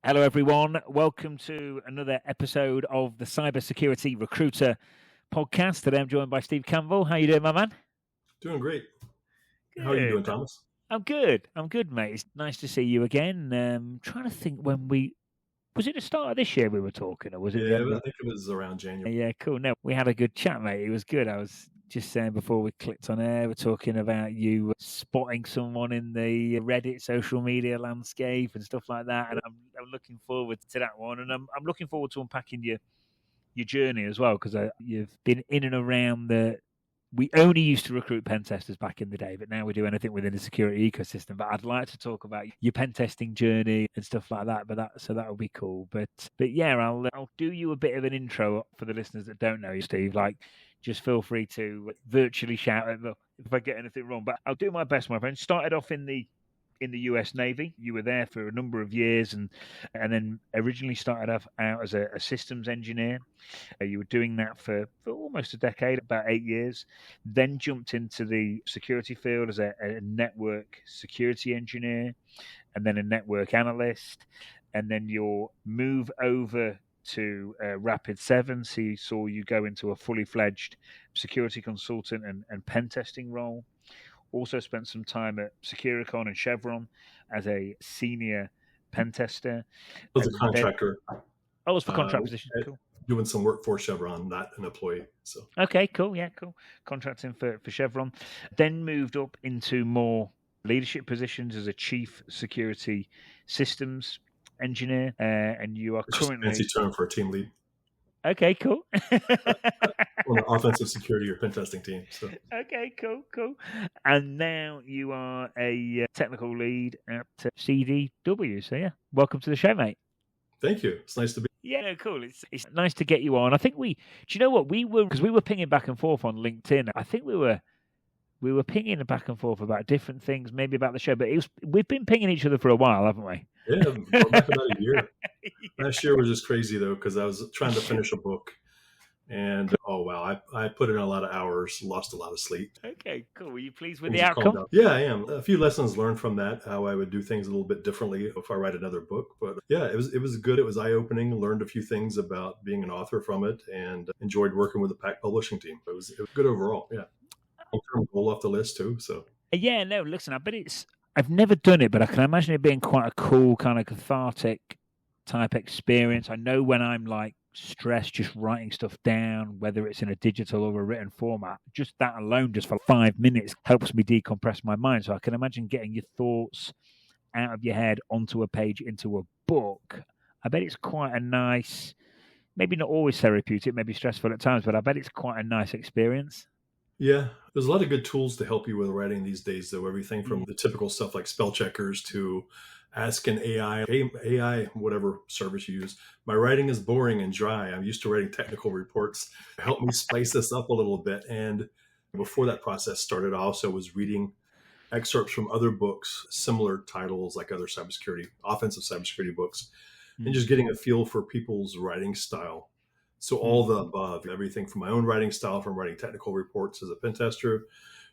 Hello, everyone. Welcome to another episode of the Cybersecurity Recruiter podcast. Today I'm joined by Steve Campbell. How you doing, my man? Doing great. Good. How are you doing, Thomas? I'm good, mate. It's nice to see you again. Trying to think was it the start of this year we were talking, or was it the end? I think it was around January. Yeah, cool. No, we had a good chat, mate. It was good. I was just saying before we clicked on air, we're talking about you spotting someone in the Reddit social media landscape and stuff like that. And I'm looking forward to that one. And I'm looking forward to unpacking your journey as well, because you've been in and around we only used to recruit pen testers back in the day, but now we do anything within the security ecosystem. But I'd like to talk about your pen testing journey and stuff like that. So that would be cool. But yeah, I'll do you a bit of an intro for the listeners that don't know you, Steve. Like, just feel free to virtually shout at me if I get anything wrong. But I'll do my best, my friend. Started off in the US Navy. You were there for a number of years, and then originally started out as a systems engineer. You were doing that for almost a decade, about 8 years. Then jumped into the security field as a network security engineer, and then a network analyst. And then your move over to Rapid7 saw you go into a fully fledged security consultant and pen testing role. Also spent some time at Securicon and Chevron as a senior pen tester. I was a contractor. I was for contract position. Cool. Doing some work for Chevron, not an employee. So okay, cool. Yeah, cool. Contracting for Chevron. Then moved up into more leadership positions as a chief security systems engineer. And you are currently... Just a fancy term for a team lead. Okay, cool. On the offensive security or pen testing team. So. Okay, cool. And now you are a technical lead at CDW. So yeah, welcome to the show, mate. Thank you. It's nice to be. Yeah, no, cool. It's nice to get you on. I think do you know what because we were pinging back and forth on LinkedIn. I think we were pinging back and forth about different things, maybe about the show, but we've been pinging each other for a while, haven't we? Yeah, back about a year. Last year was just crazy though, because I was trying to finish a book, and oh wow, I put in a lot of hours, lost a lot of sleep. Okay, cool. Were you pleased with the outcome? Yeah, I am. A few lessons learned from that, how I would do things a little bit differently if I write another book. But yeah, it was good. It was eye-opening. Learned a few things about being an author from it, and enjoyed working with the PAC publishing team. It was good overall. Yeah, long-term goal off the list too. So yeah, no, listen, I've never done it, but I can imagine it being quite a cool kind of cathartic type experience. I know when I'm like stressed, just writing stuff down, whether it's in a digital or a written format, just that alone, just for 5 minutes, helps me decompress my mind. So I can imagine getting your thoughts out of your head onto a page into a book. I bet it's quite a nice, maybe not always therapeutic, maybe stressful at times, but I bet it's quite a nice experience. Yeah, there's a lot of good tools to help you with writing these days, though. Everything from the typical stuff like spell checkers to ask an AI, whatever service you use. My writing is boring and dry. I'm used to writing technical reports. Help me spice this up a little bit. And before that process started, I also was reading excerpts from other books, similar titles like other offensive cybersecurity books, and just getting a feel for people's writing style. So all the above, everything from my own writing style, from writing technical reports as a pen tester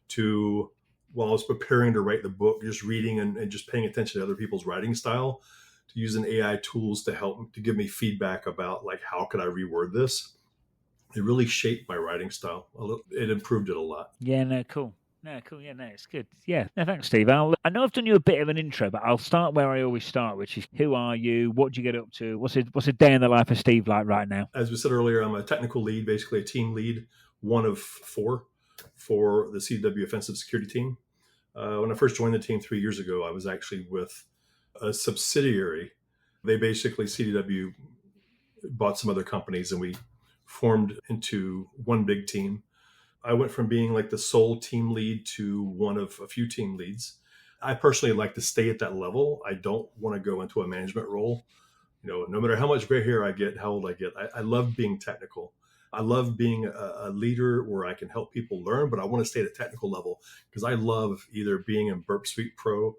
to while I was preparing to write the book, just reading and just paying attention to other people's writing style, to using AI tools to help to give me feedback about like, how could I reword this? It really shaped my writing style. It improved it a lot. Yeah, no, cool. No, cool. Yeah, no, it's good. Yeah, no, thanks, Steve. I know I've done you a bit of an intro, but I'll start where I always start, which is who are you? What do you get up to? What's a day in the life of Steve like right now? As we said earlier, I'm a technical lead, basically a team lead, one of 4 for the CDW offensive security team. When I first joined the team 3 years ago, I was actually with a subsidiary. They basically, CDW bought some other companies and we formed into one big team. I went from being like the sole team lead to one of a few team leads. I personally like to stay at that level. I don't want to go into a management role. No matter how much gray hair I get, how old I get, I love being technical. I love being a leader where I can help people learn, but I want to stay at a technical level because I love either being in Burp Suite Pro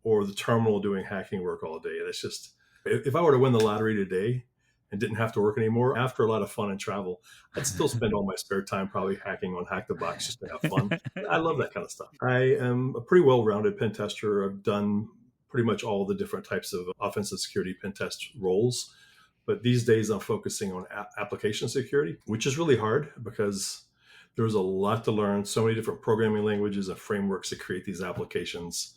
or the terminal doing hacking work all day. That's just, if I were to win the lottery today and didn't have to work anymore, after a lot of fun and travel, I'd still spend all my spare time probably hacking on Hack the Box just to have fun. I love that kind of stuff. I am a pretty well-rounded pen tester. I've done pretty much all the different types of offensive security pen test roles. But these days I'm focusing on application security, which is really hard because there's a lot to learn, so many different programming languages and frameworks to create these applications.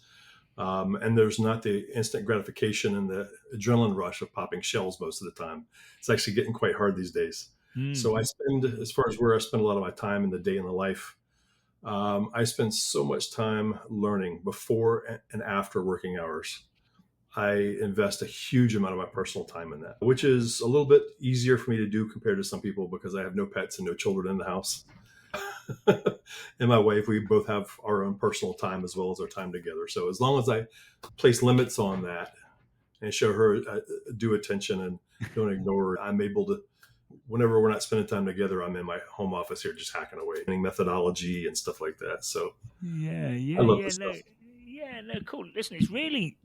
And there's not the instant gratification and the adrenaline rush of popping shells most of the time. It's actually getting quite hard these days. So I spend, as far as where I spend a lot of my time in the day in the life, I spend so much time learning before and after working hours. I invest a huge amount of my personal time in that, which is a little bit easier for me to do compared to some people because I have no pets and no children in the house. And my wife, we both have our own personal time as well as our time together. So as long as I place limits on that and show her due attention and don't ignore her, I'm able to, whenever we're not spending time together, I'm in my home office here just hacking away, methodology and stuff like that. So I love this stuff. Yeah, no, cool. Listen, it's really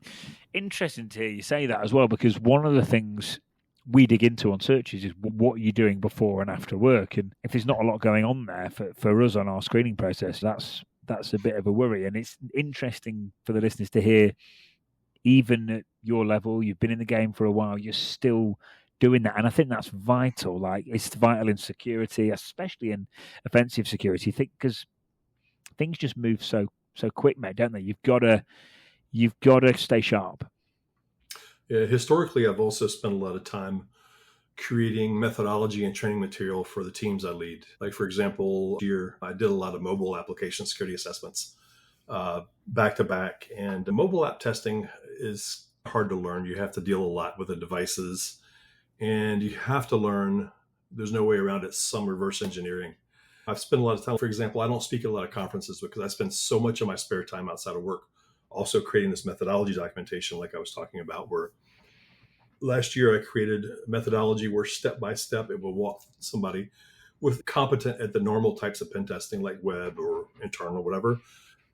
interesting to hear you say that as well, because one of the things we dig into on searches is what are you doing before and after work, and if there's not a lot going on there for us on our screening process, that's a bit of a worry. And it's interesting for the listeners to hear, even at your level, you've been in the game for a while, you're still doing that, and I think that's vital. Like, it's vital in security, especially in offensive security, because things just move so quick, mate, don't they? You've got to stay sharp. Yeah, historically, I've also spent a lot of time creating methodology and training material for the teams I lead. Like, for example, here I did a lot of mobile application security assessments back to back. And the mobile app testing is hard to learn. You have to deal a lot with the devices, and you have to learn, there's no way around it, some reverse engineering. I've spent a lot of time, for example, I don't speak at a lot of conferences because I spend so much of my spare time outside of work also creating this methodology documentation like I was talking about, where last year I created a methodology where step by step it will walk somebody with competent at the normal types of pen testing like web or internal, whatever,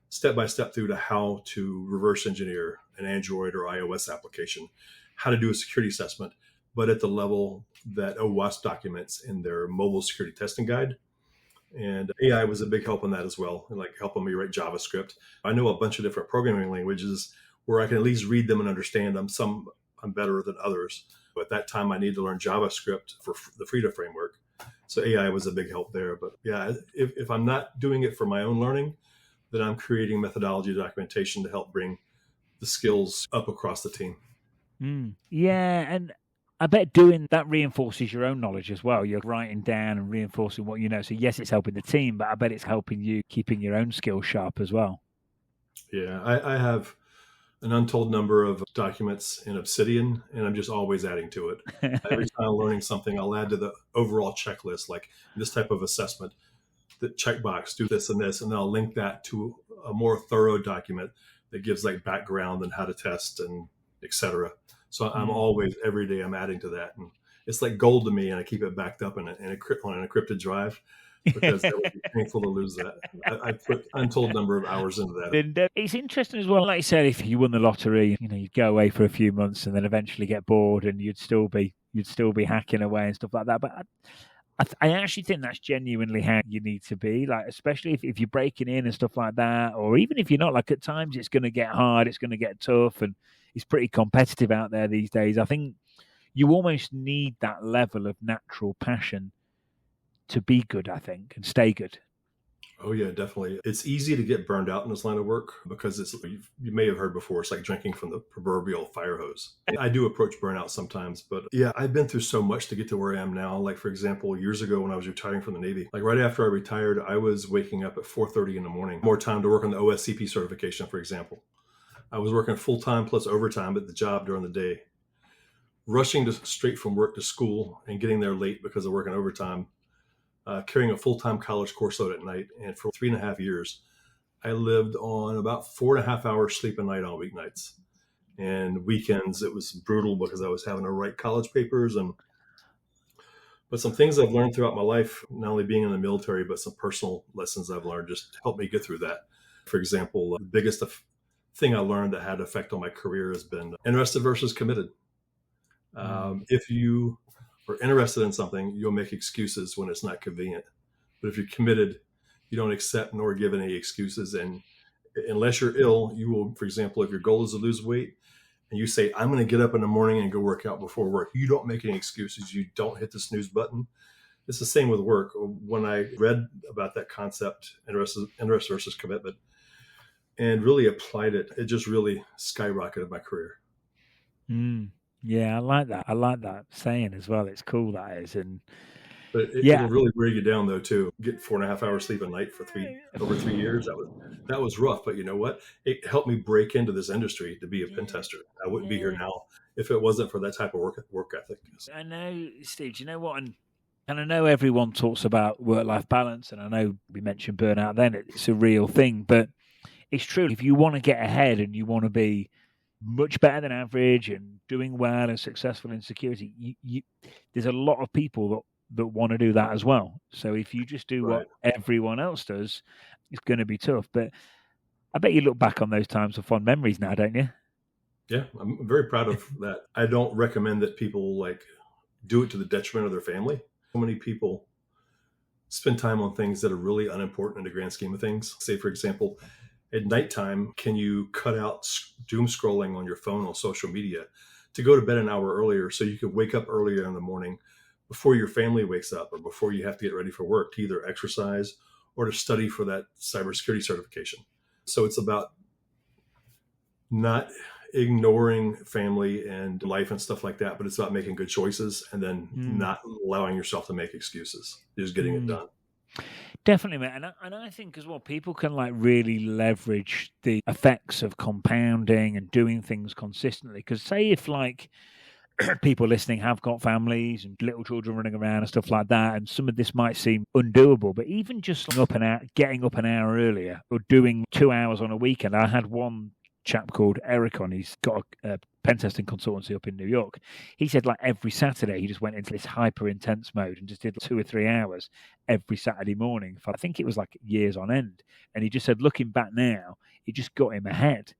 step by step through to how to reverse engineer an Android or iOS application, how to do a security assessment, but at the level that OWASP documents in their mobile security testing guide. And AI was a big help in that as well, and like helping me write JavaScript. I know a bunch of different programming languages where I can at least read them and understand them. Some I'm better than others. But at that time, I needed to learn JavaScript for the Frida framework. So AI was a big help there. But yeah, if I'm not doing it for my own learning, then I'm creating methodology documentation to help bring the skills up across the team. Yeah, and I bet doing that reinforces your own knowledge as well. You're writing down and reinforcing what you know. So yes, it's helping the team, but I bet it's helping you keeping your own skills sharp as well. Yeah, I have an untold number of documents in Obsidian, and I'm just always adding to it. Every time I'm learning something, I'll add to the overall checklist, like this type of assessment, the checkbox, do this and this, and then I'll link that to a more thorough document that gives like background and how to test and etc. So I'm always, every day I'm adding to that. And it's like gold to me, and I keep it backed up on an encrypted drive because it would be painful to lose that. I put untold number of hours into that. And it's interesting as well. Like you said, if you won the lottery, you'd go away for a few months and then eventually get bored, and you'd still be hacking away and stuff like that. But I actually think that's genuinely how you need to be. Like, especially if you're breaking in and stuff like that, or even if you're not. Like, at times it's going to get hard, it's going to get tough, and it's pretty competitive out there these days. I think you almost need that level of natural passion to be good, I think, and stay good. Oh yeah, definitely. It's easy to get burned out in this line of work because you may have heard before, it's like drinking from the proverbial fire hose. I do approach burnout sometimes, but yeah, I've been through so much to get to where I am now. Like, for example, years ago when I was retiring from the Navy, like right after I retired, I was waking up at 4:30 in the morning, more time to work on the OSCP certification, for example. I was working full-time plus overtime at the job during the day, rushing straight from work to school and getting there late because of working overtime. Carrying a full-time college course load at night. And for 3.5 years, I lived on about 4.5 hours sleep a night on weeknights. And weekends, it was brutal because I was having to write college papers. But some things I've learned throughout my life, not only being in the military, but some personal lessons I've learned just helped me get through that. For example, the biggest thing I learned that had an effect on my career has been interested versus committed. If you are interested in something, you'll make excuses when it's not convenient. But if you're committed, you don't accept nor give any excuses. And unless you're ill, you will, for example, if your goal is to lose weight, and you say, I'm going to get up in the morning and go work out before work, you don't make any excuses. You don't hit the snooze button. It's the same with work. When I read about that concept, interest versus commitment, and really applied it, it just really skyrocketed my career. Yeah, I like that. I like that saying as well. It's cool, that is. And But it'll really wear you down though too. Get 4.5 hours sleep a night for over 3 years. That was rough. But you know what? It helped me break into this industry to be a pen tester. I wouldn't be here now if it wasn't for that type of work ethic. I know, Steve. Do you know what? And I know everyone talks about work-life balance, and I know we mentioned burnout. Then it's a real thing, but it's true. If you want to get ahead and you want to be much better than average and doing well and successful in security, there's a lot of people that want to do that as well. So if you just do what everyone else does, it's going to be tough. But I bet you look back on those times with fond memories now, don't you? Yeah, I'm very proud of that. I don't recommend that people do it to the detriment of their family. So many people spend time on things that are really unimportant in the grand scheme of things. Say, for example, at nighttime, can you cut out doom scrolling on your phone on social media to go to bed an hour earlier so you can wake up earlier in the morning before your family wakes up or before you have to get ready for work to either exercise or to study for that cybersecurity certification. So it's about not ignoring family and life and stuff like that, but it's about making good choices and then not allowing yourself to make excuses, just getting it done. Definitely, mate. And I think as well, people can really leverage the effects of compounding and doing things consistently. Because say if people listening have got families and little children running around and stuff like that, and some of this might seem undoable, but even just getting up an hour earlier or doing 2 hours on a weekend. I had one chap called Eric on. He's got a pen testing consultancy up in New York. He said every Saturday he just went into this hyper intense mode and just did 2 or 3 hours every Saturday morning for, I think it was years on end. And he just said, looking back now, it just got him ahead.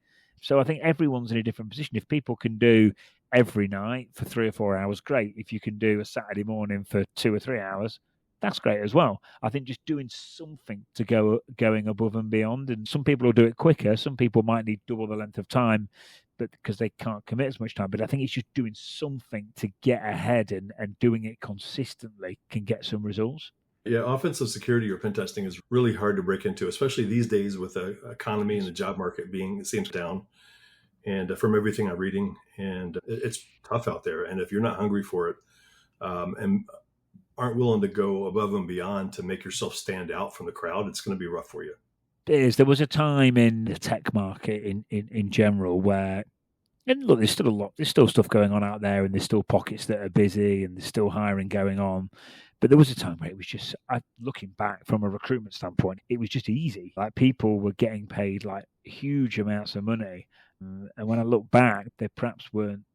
So I think everyone's in a different position. If people can do every night for 3 or 4 hours, great. If you can do a Saturday morning for 2 or 3 hours, that's great as well. I think just doing something to going above and beyond, and some people will do it quicker. Some people might need double the length of time, but because they can't commit as much time. But I think it's just doing something to get ahead and doing it consistently can get some results. Yeah, offensive security or pen testing is really hard to break into, especially these days with the economy and the job market seems down. And from everything I'm reading, and it's tough out there. And if you're not hungry for it, and aren't willing to go above and beyond to make yourself stand out from the crowd, it's going to be rough for you. It is. There was a time in the tech market in general where, and look, there's still stuff going on out there, and there's still pockets that are busy, and there's still hiring going on. But there was a time where it was just, looking back from a recruitment standpoint, it was just easy. People were getting paid huge amounts of money. And when I look back, they perhaps weren't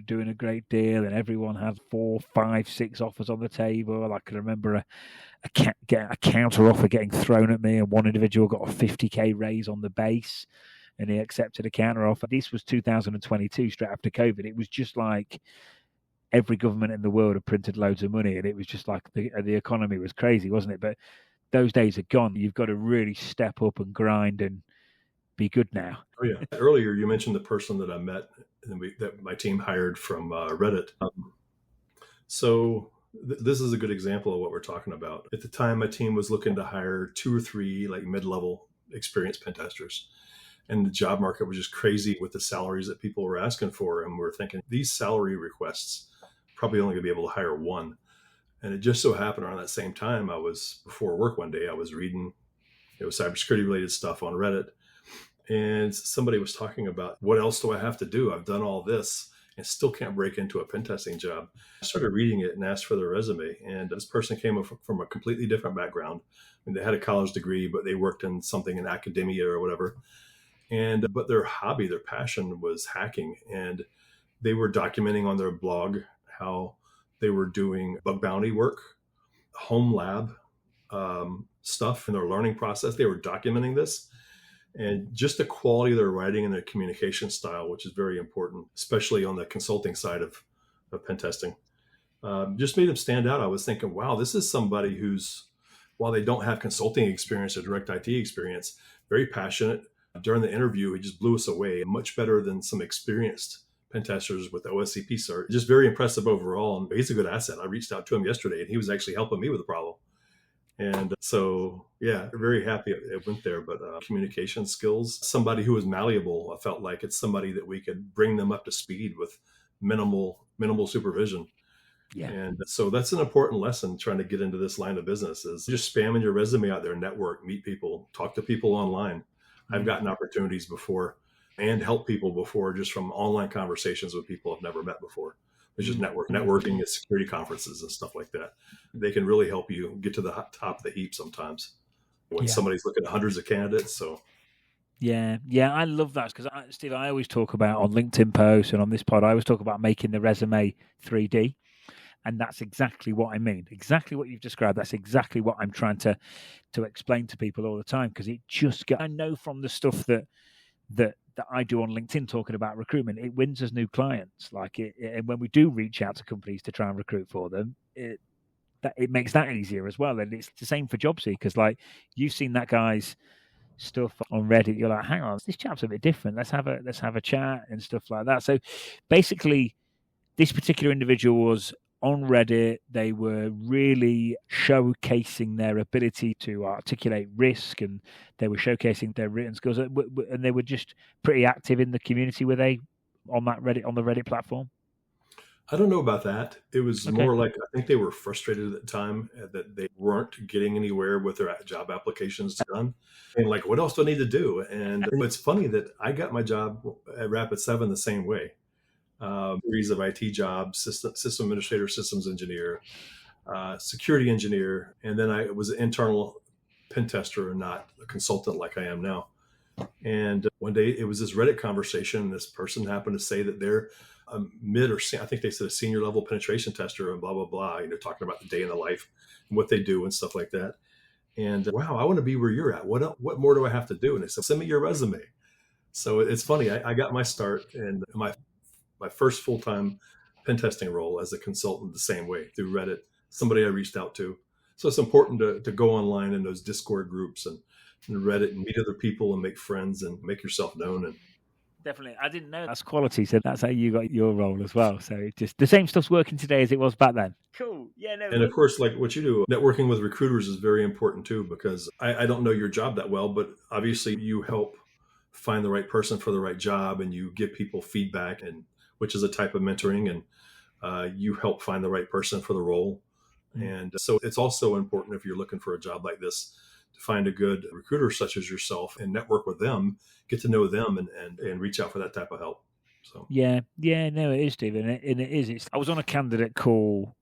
doing a great deal, and everyone had 4, 5, 6 offers on the table. I can remember a counter offer getting thrown at me, and one individual got a 50k raise on the base, and he accepted a counter offer. This was 2022, straight after COVID. It was just every government in the world had printed loads of money, and it was just the economy was crazy, wasn't it? But those days are gone. You've got to really step up and grind and be good now. Oh yeah. Earlier you mentioned the person that I met and that my team hired from Reddit. This is a good example of what we're talking about. At the time, my team was looking to hire 2 or 3 mid-level experienced pen testers. And the job market was just crazy with the salaries that people were asking for. And we're thinking these salary requests probably only going to be able to hire one. And it just so happened around that same time, before work one day, I was reading cybersecurity related stuff on Reddit. And somebody was talking about, what else do I have to do? I've done all this and still can't break into a pen testing job. I started reading it and asked for their resume. And this person came from a completely different background. They had a college degree, but they worked in something in academia or whatever. But their hobby, their passion was hacking. And they were documenting on their blog how they were doing bug bounty work, home lab stuff in their learning process. They were documenting this. And just the quality of their writing and their communication style, which is very important, especially on the consulting side of pen testing, just made them stand out. I was thinking, wow, this is somebody who's, while they don't have consulting experience or direct IT experience, very passionate, During the interview, he just blew us away, much better than some experienced pen testers with the OSCP cert. Just very impressive overall. And he's a good asset. I reached out to him yesterday and he was actually helping me with the problem. And so, yeah, very happy it went there. But communication skills, somebody who is malleable, I felt like it's somebody that we could bring them up to speed with minimal supervision. Yeah. And so that's an important lesson trying to get into this line of business is just spamming your resume out there, network, meet people, talk to people online. I've gotten opportunities before and helped people before just from online conversations with people I've never met before. It's just networking at security conferences and stuff like that. They can really help you get to the top of the heap sometimes when somebody's looking at hundreds of candidates. So yeah, I love that because, Steve, I always talk about on LinkedIn posts and on this pod, I always talk about making the resume 3D. And that's exactly what I mean. Exactly what you've described. That's exactly what I'm trying to explain to people all the time. Because it just, I know from the stuff that I do on LinkedIn talking about recruitment, it wins us new clients. And when we do reach out to companies to try and recruit for them, it makes that easier as well. And it's the same for job seekers. Like you've seen that guy's stuff on Reddit. You're like, hang on, this chap's a bit different. Let's have a chat and stuff like that. So basically, this particular individual was on Reddit. They were really showcasing their ability to articulate risk, and they were showcasing their written skills, and they were just pretty active in the community. Were they on the Reddit platform? I don't know about that. It was more like, I think they were frustrated at the time that they weren't getting anywhere with their job applications done. And like, what else do I need to do? And it's funny that I got my job at Rapid7 the same way. Series of IT jobs, system administrator, systems engineer, security engineer. And then I was an internal pen tester and not a consultant like I am now. And one day it was this Reddit conversation. This person happened to say that they're a mid or I think they said a senior level penetration tester and blah, blah, blah, talking about the day in the life and what they do and stuff like that. And wow, I want to be where you're at. What more do I have to do? And they said, send me your resume. So it's funny. I got my start and my first full-time pen testing role as a consultant the same way through Reddit, somebody I reached out to. So it's important to go online in those Discord groups and Reddit and meet other people and make friends and make yourself known. And definitely, I didn't know that's quality. So that's how you got your role as well. So just the same stuff's working today as it was back then. Cool. Yeah. No. And of course, like what you do, networking with recruiters is very important too, because I don't know your job that well, but obviously you help find the right person for the right job and you give people feedback, and which is a type of mentoring, and you help find the right person for the role. And so it's also important if you're looking for a job like this to find a good recruiter such as yourself and network with them, get to know them and reach out for that type of help. So no, it is, Steve, and it is. I was on a candidate call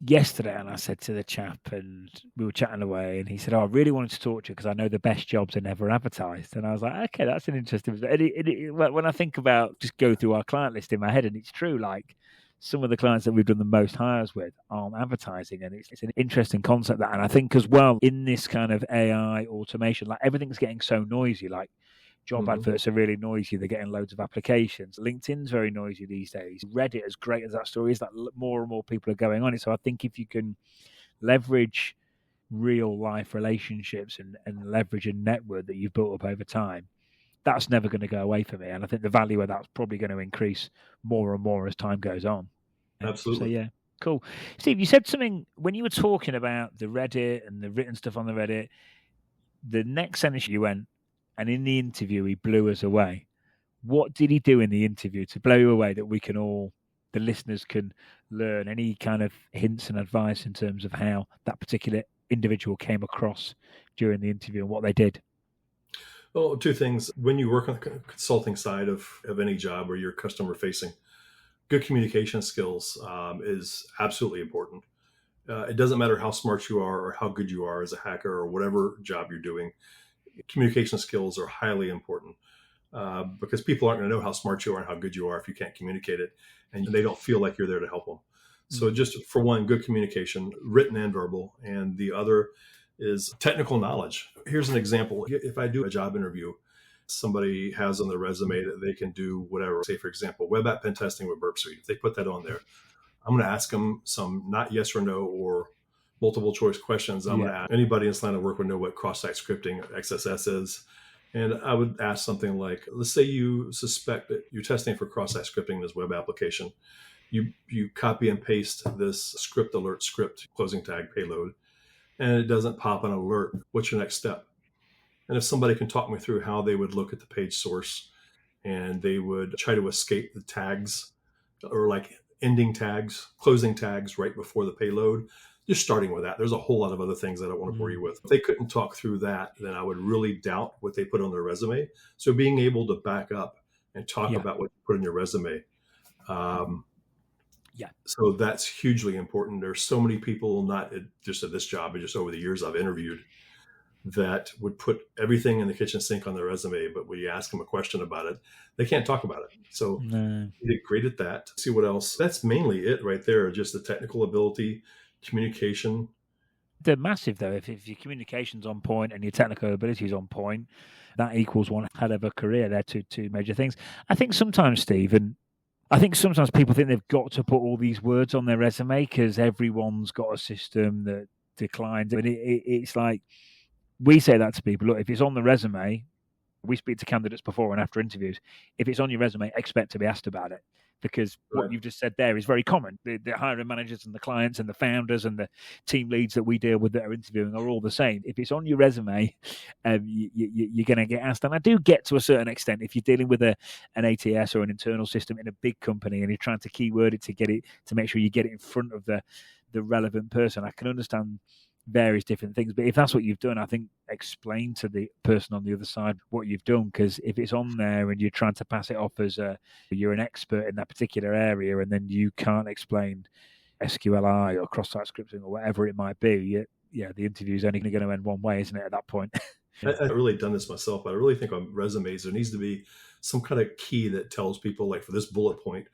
yesterday and I said to the chap, and we were chatting away, and he said, I really wanted to talk to you because I know the best jobs are never advertised. And I was like, okay, that's an interesting. When I think about, just go through our client list in my head, and it's true, like some of the clients that we've done the most hires with aren't advertising, and it's an interesting concept that. And I think as well, in this kind of AI automation, like everything's getting so noisy, like job adverts are really noisy. They're getting loads of applications. LinkedIn's very noisy these days. Reddit, as great as that story is, that more and more people are going on it. So I think if you can leverage real life relationships and leverage a network that you've built up over time, that's never going to go away for me. And I think the value of that's probably going to increase more and more as time goes on. Absolutely. So yeah, cool. Steve, you said something when you were talking about the Reddit and the written stuff on the Reddit. The next sentence you went, and in the interview, he blew us away. What did he do in the interview to blow you away that we can all, the listeners can learn? Any kind of hints and advice in terms of how that particular individual came across during the interview and what they did? Well, two things. When you work on the consulting side of any job where you're customer facing, good communication skills is absolutely important. It doesn't matter how smart you are or how good you are as a hacker or whatever job you're doing. Communication skills are highly important because people aren't going to know how smart you are and how good you are if you can't communicate it, and they don't feel like you're there to help them. So just for one, good communication, written and verbal. And the other is technical knowledge. Here's an example. If I do a job interview, somebody has on their resume that they can do whatever, say, for example, web app pen testing with Burp Suite. If they put that on there, I'm going to ask them some not yes or no or multiple choice questions. I'm going to ask anybody in this line of work would know what cross-site scripting XSS is. And I would ask something like, let's say you suspect that you're testing for cross-site scripting in this web application. You copy and paste this script alert script closing tag payload, and it doesn't pop an alert. What's your next step? And if somebody can talk me through how they would look at the page source and they would try to escape the tags or like ending tags, closing tags right before the payload, just starting with that. There's a whole lot of other things I don't want to bore you with. If they couldn't talk through that, then I would really doubt what they put on their resume. So being able to back up and talk about what you put in your resume. So that's hugely important. There's so many people, not just at this job, but just over the years I've interviewed, that would put everything in the kitchen sink on their resume, but when you ask them a question about it, they can't talk about it. So you get great at that. See what else. That's mainly it right there. Just the technical ability, communication. They're massive though. If your communication's on point and your technical ability is on point, that equals one hell of a career. They're two major things. I think sometimes, Steve, and I think sometimes people think they've got to put all these words on their resume because everyone's got a system that declines. And it's like, we say that to people, look, if it's on the resume, we speak to candidates before and after interviews. If it's on your resume, expect to be asked about it, because what you've just said there is very common. The hiring managers and the clients and the founders and the team leads that we deal with that are interviewing are all the same. If it's on your resume, you're going to get asked. And I do get to a certain extent, if you're dealing with an ATS or an internal system in a big company and you're trying to keyword it to make sure you get it in front of the relevant person, I can understand various different things, but if that's what you've done, I think explain to the person on the other side what you've done, because if it's on there and you're trying to pass it off as you're an expert in that particular area and then you can't explain SQLi or cross-site scripting or whatever it might be, the interview is only going to end one way, isn't it, at that point? I've really done this myself, but I really think on resumes there needs to be some kind of key that tells people, like for this bullet point,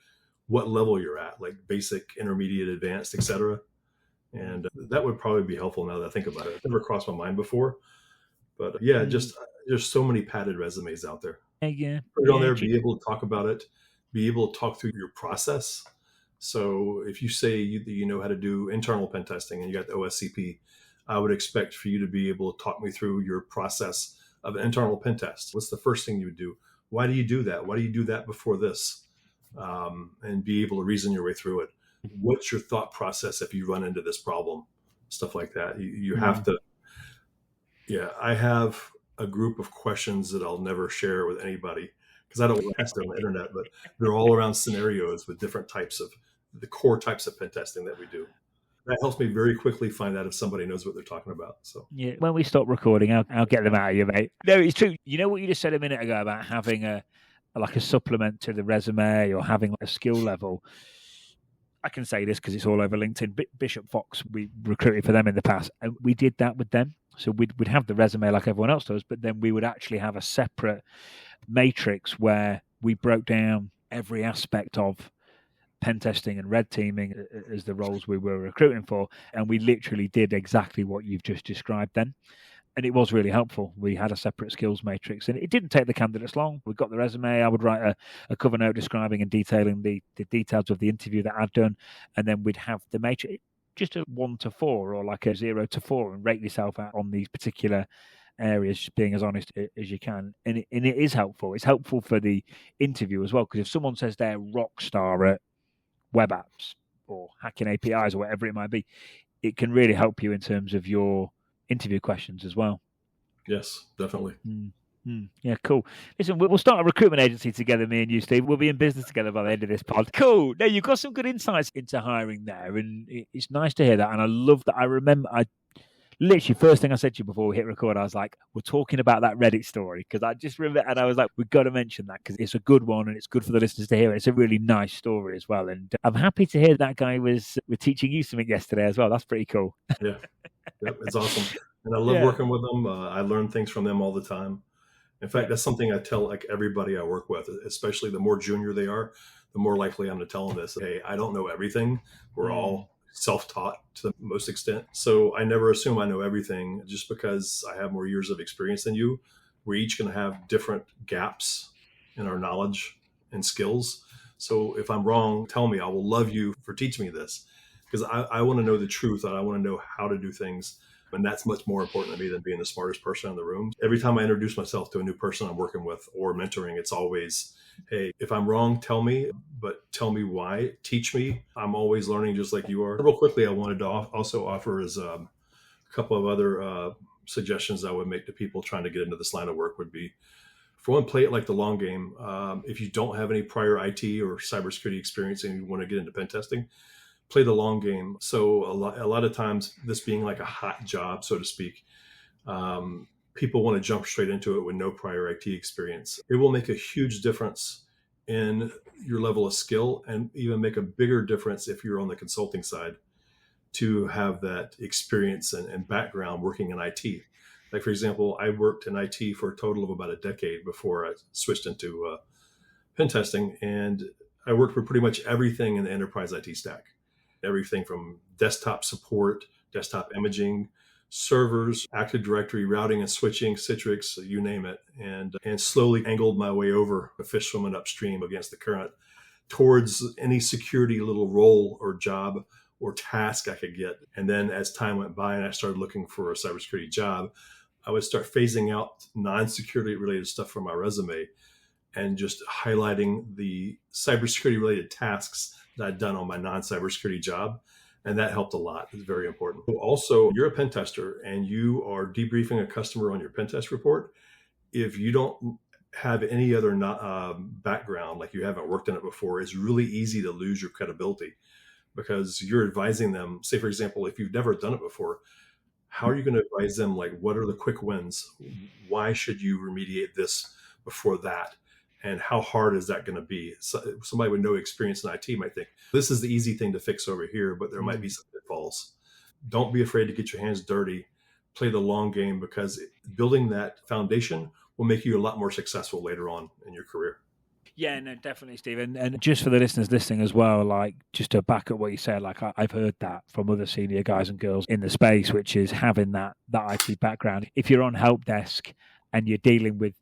what level you're at, like basic, intermediate, advanced, etc. And that would probably be helpful now that I think about it. It never crossed my mind before. But just there's so many padded resumes out there. Put it on there, be able to talk about it, be able to talk through your process. So if you say you know how to do internal pen testing and you got the OSCP, I would expect for you to be able to talk me through your process of an internal pen test. What's the first thing you would do? Why do you do that? Why do you do that before this? And be able to reason your way through it. What's your thought process if you run into this problem? Stuff like that. You have to. Yeah, I have a group of questions that I'll never share with anybody because I don't want to test them on the internet, but they're all around scenarios with different types of the core types of pen testing that we do. That helps me very quickly find out if somebody knows what they're talking about. So when we stop recording, I'll get them out of you, mate. No, it's true. You know what you just said a minute ago about having a supplement to the resume or having a skill level. I can say this because it's all over LinkedIn. Bishop Fox, we recruited for them in the past, and we did that with them. So we'd have the resume like everyone else does, but then we would actually have a separate matrix where we broke down every aspect of pen testing and red teaming as the roles we were recruiting for, and we literally did exactly what you've just described then. And it was really helpful. We had a separate skills matrix, and it didn't take the candidates long. We got the resume. I would write a cover note describing and detailing the details of the interview that I'd done, and then we'd have the matrix, just a 1 to 4 or like a 0 to 4, and rate yourself out on these particular areas, just being as honest as you can. And it is helpful. It's helpful for the interview as well, because if someone says they're a rock star at web apps or hacking APIs or whatever it might be, it can really help you in terms of your interview questions as well. Yes, definitely. Yeah, cool. Listen, we'll start a recruitment agency together, me and you, Steve. We'll be in business together by the end of this pod. Cool. Now, you've got some good insights into hiring there, and it's nice to hear that. And I love that. I remember, literally, first thing I said to you before we hit record, I was like, we're talking about that Reddit story, because I just remember, and I was like, we've got to mention that because it's a good one and it's good for the listeners to hear. It's a really nice story as well. And I'm happy to hear that guy was teaching you something yesterday as well. That's pretty cool. Yeah. Yep, it's awesome. And I love working with them. I learn things from them all the time. In fact, that's something I tell like everybody I work with, especially the more junior they are, the more likely I'm to tell them this. Hey, I don't know everything. We're all self-taught to the most extent. So I never assume I know everything just because I have more years of experience than you. We're each going to have different gaps in our knowledge and skills. So if I'm wrong, tell me. I will love you for teaching me this, because I want to know the truth and I want to know how to do things. And that's much more important to me than being the smartest person in the room. Every time I introduce myself to a new person I'm working with or mentoring, it's always, hey, if I'm wrong, tell me, but tell me why. Teach me. I'm always learning just like you are. Real quickly, I wanted to also offer as a couple of other suggestions I would make to people trying to get into this line of work would be, for one, play it like the long game. If you don't have any prior IT or cybersecurity experience and you want to get into pen testing, play the long game. So a lot of times, this being like a hot job, so to speak, people want to jump straight into it with no prior IT experience. It will make a huge difference in your level of skill, and even make a bigger difference if you're on the consulting side to have that experience and background working in IT. Like, for example, I worked in IT for a total of about a decade before I switched into pen testing, and I worked for pretty much everything in the enterprise IT stack. Everything from desktop support, desktop imaging, servers, Active Directory, routing and switching, Citrix, you name it, and slowly angled my way over a fish swimming upstream against the current towards any security little role or job or task I could get. And then as time went by and I started looking for a cybersecurity job, I would start phasing out non-security related stuff from my resume and just highlighting the cybersecurity related tasks that I'd done on my non-cybersecurity job. And that helped a lot. It's very important. Also, you're a pen tester and you are debriefing a customer on your pen test report. If you don't have any other background, like you haven't worked in it before, it's really easy to lose your credibility, because you're advising them. Say, for example, if you've never done it before, how are you going to advise them? Like, what are the quick wins? Why should you remediate this before that? And how hard is that going to be? So, somebody with no experience in IT might think, this is the easy thing to fix over here, but there might be some pitfalls. Don't be afraid to get your hands dirty. Play the long game, because building that foundation will make you a lot more successful later on in your career. Yeah, no, definitely, Steve. And just for the listeners listening as well, like, just to back up what you said, like I've heard that from other senior guys and girls in the space, which is having that IT background. If you're on help desk and you're dealing with